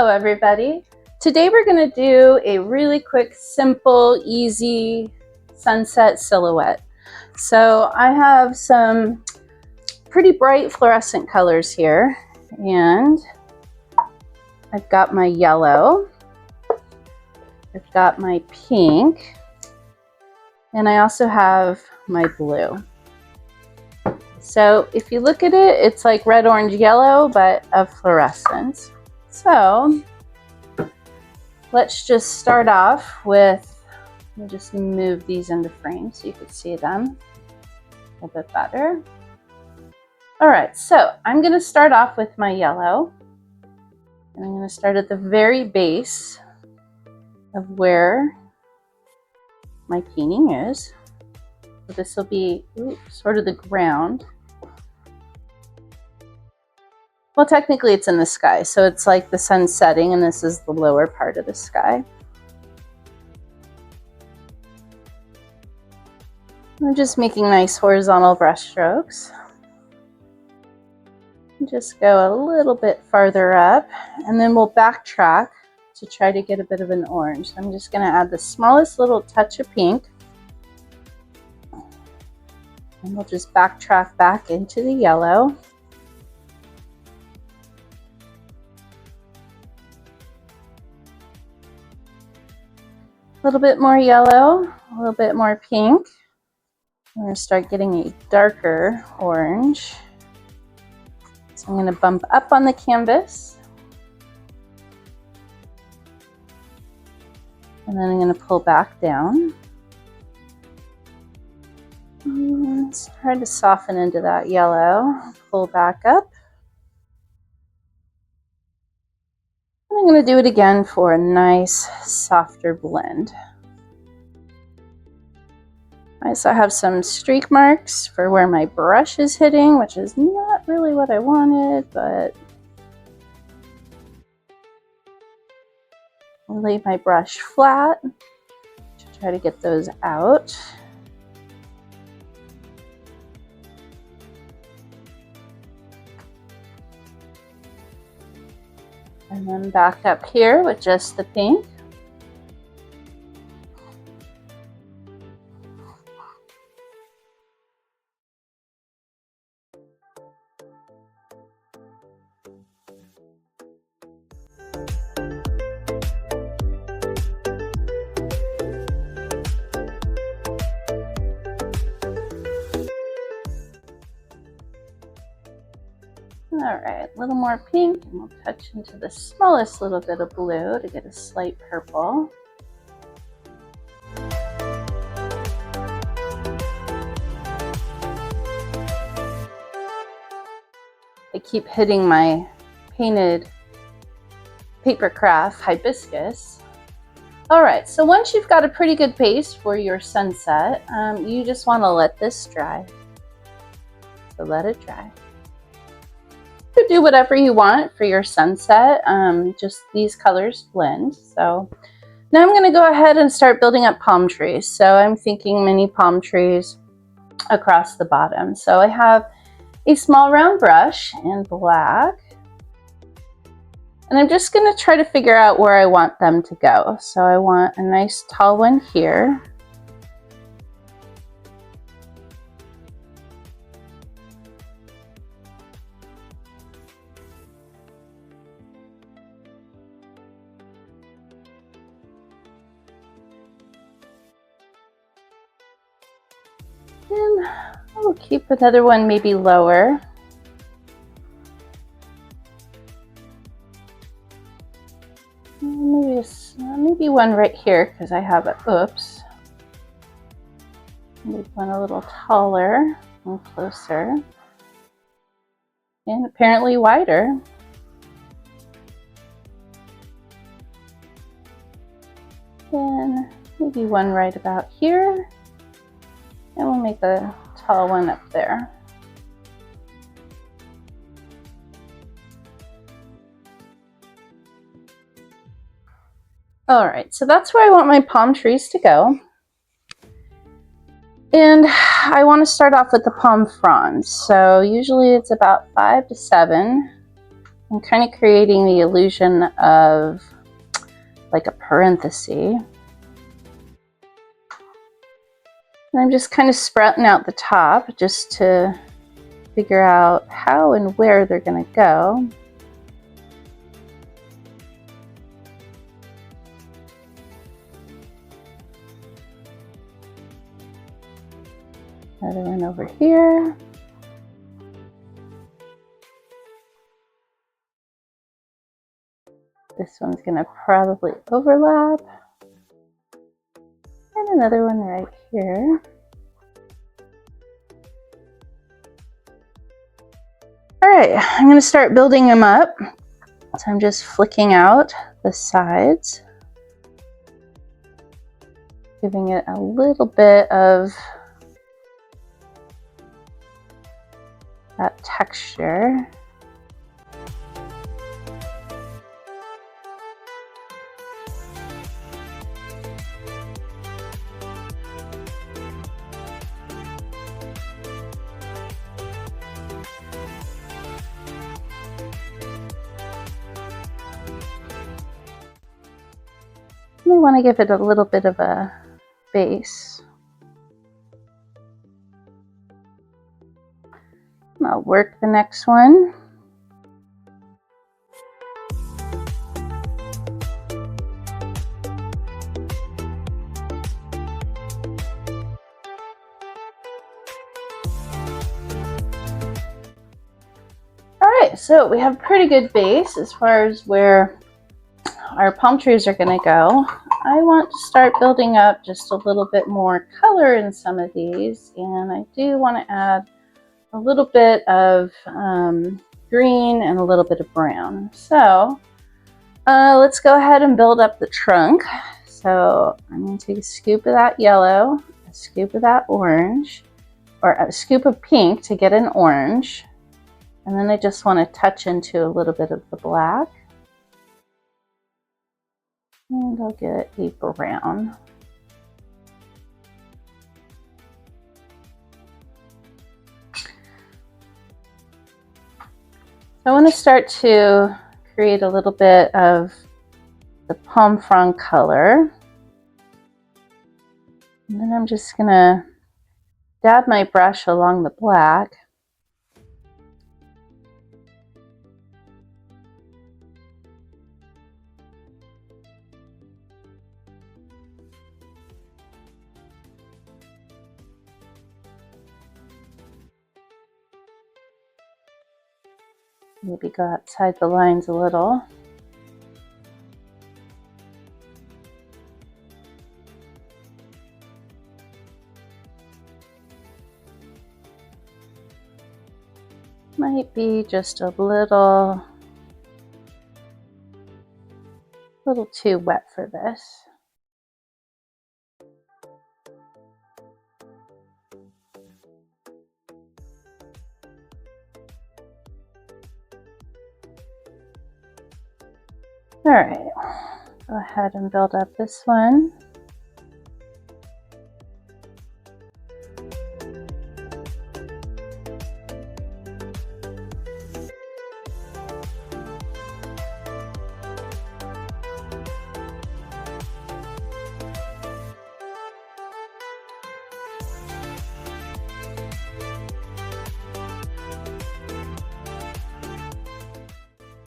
Hello everybody. Today we're going to do a really quick, simple, easy sunset silhouette. So I have some pretty bright fluorescent colors here, and I've got my yellow, I've got my pink, and I also have my blue. So if you look at it, it's like red, orange, yellow, but of fluorescence. So let's just start off with, let me just move these into frame so you can see them a little bit better. All right, so I'm going to start off with my yellow, and I'm going to start at the very base of where my painting is. So this will be sort of the ground. Well, technically it's in the sky, so it's like the sun setting, and this is the lower part of the sky. I'm just making nice horizontal brush strokes. Just go a little bit farther up, and then we'll backtrack to try to get a bit of an orange. So I'm just going to add the smallest little touch of pink, and we'll just backtrack back into the yellow. A little bit more yellow, a little bit more pink. I'm going to start getting a darker orange. So I'm going to bump up on the canvas, and then I'm going to pull back down. And try to soften into that yellow, pull back up. And I'm going to do it again for a nice, softer blend. I also have some streak marks for where my brush is hitting, which is not really what I wanted, but I'll lay my brush flat to try to get those out. And then back up here with just the pink. All right, a little more pink, and we'll touch into the smallest little bit of blue to get a slight purple. I keep hitting my painted paper craft hibiscus. All right, so once you've got a pretty good base for your sunset, you just want to let this dry. So let it dry. You could do whatever you want for your sunset, just these colors blend. So now I'm going to go ahead and start building up palm trees. So I'm thinking mini palm trees across the bottom. So I have a small round brush in black, and I'm just going to try to figure out where I want them to go. So I want a nice tall one here. And I'll keep another one maybe lower. Maybe one right here, because I have it. Oops. Maybe one a little taller and closer. And apparently wider. Then maybe one right about here. And we'll make a tall one up there. All right, so that's where I want my palm trees to go. And I want to start off with the palm fronds. So usually it's about 5 to 7 I'm kind of creating the illusion of like a parenthesis. And I'm just kind of sprouting out the top just to figure out how and where they're going to go. Another one over here. This one's going to probably overlap. And another one right here. All right, I'm going to start building them up. So I'm just flicking out the sides, giving it a little bit of that texture. I want to give it a little bit of a base. I'll work the next one. All right, so we have a pretty good base as far as where our palm trees are going to go. I want to start building up just a little bit more color in some of these, and I do want to add a little bit of green and a little bit of brown. So let's go ahead and build up the trunk. So I'm going to take a scoop of that yellow, a scoop of that orange, or a scoop of pink to get an orange, and then I just want to touch into a little bit of the black. And I'll get a brown. So I want to start to create a little bit of the palm frond color. And then I'm just going to dab my brush along the black. Maybe go outside the lines a little. Might be just a little too wet for this. All right, go ahead and build up this one.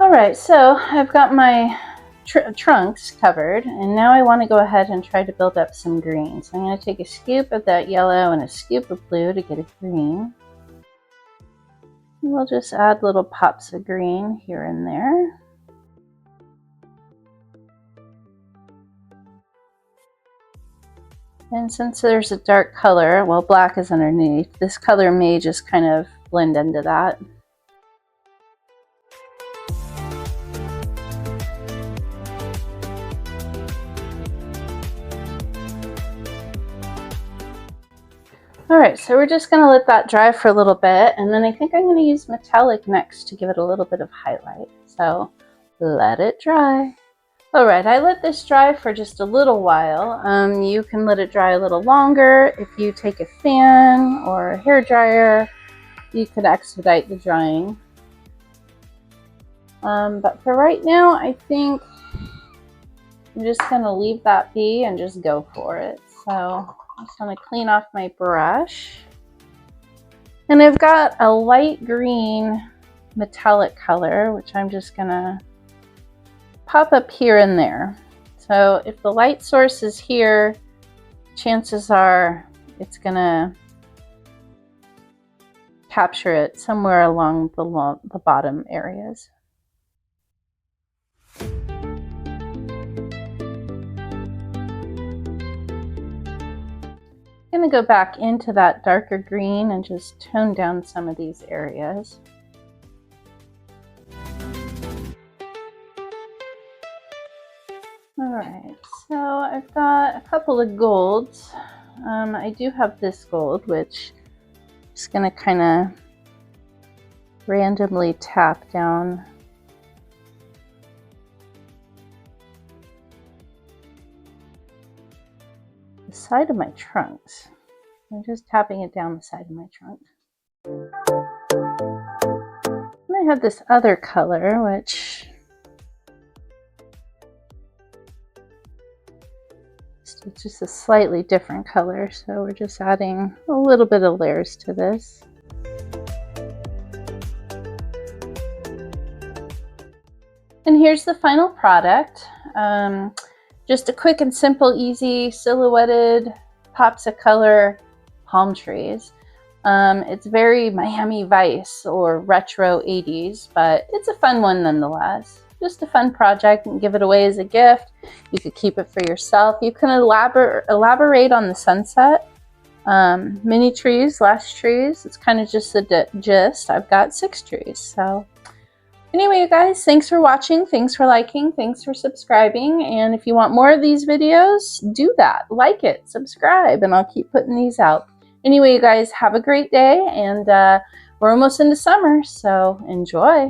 All right, so I've got my trunks covered, and now I want to go ahead and try to build up some green. So I'm going to take a scoop of that yellow and a scoop of blue to get a green. And we'll just add little pops of green here and there. And since there's a dark color, well, black is underneath, this color may just kind of blend into that. All right, so we're just gonna let that dry for a little bit, and then I think I'm gonna use metallic next to give it a little bit of highlight. So let it dry. All right, I let this dry for just a little while. You can let it dry a little longer. If you take a fan or a hair dryer, you could expedite the drying. But for right now, I think I'm just going to leave that be and just go for it. So I'm just going to clean off my brush. And I've got a light green metallic color, which I'm just going to pop up here and there. So if the light source is here, chances are it's going to capture it somewhere along the bottom areas. I'm going to go back into that darker green and just tone down some of these areas. Alright, so I've got a couple of golds. I do have this gold, which I'm just going to kind of randomly tap down the side of my trunks. I'm just tapping it down the side of my trunk. And I have this other color, which it's just a slightly different color, so we're just adding a little bit of layers to this. And here's the final product. Just a quick and simple, easy, silhouetted pops of color palm trees. It's very Miami Vice or retro 80s, but it's a fun one nonetheless. Just a fun project, and give it away as a gift. You could keep it for yourself. You can elaborate on the sunset. Mini trees, less trees. It's kind of just the gist. I've got 6 trees. So anyway, you guys, thanks for watching. Thanks for liking. Thanks for subscribing. And if you want more of these videos, do that. Like it, subscribe, and I'll keep putting these out. Anyway, you guys, have a great day. And we're almost into summer, so enjoy.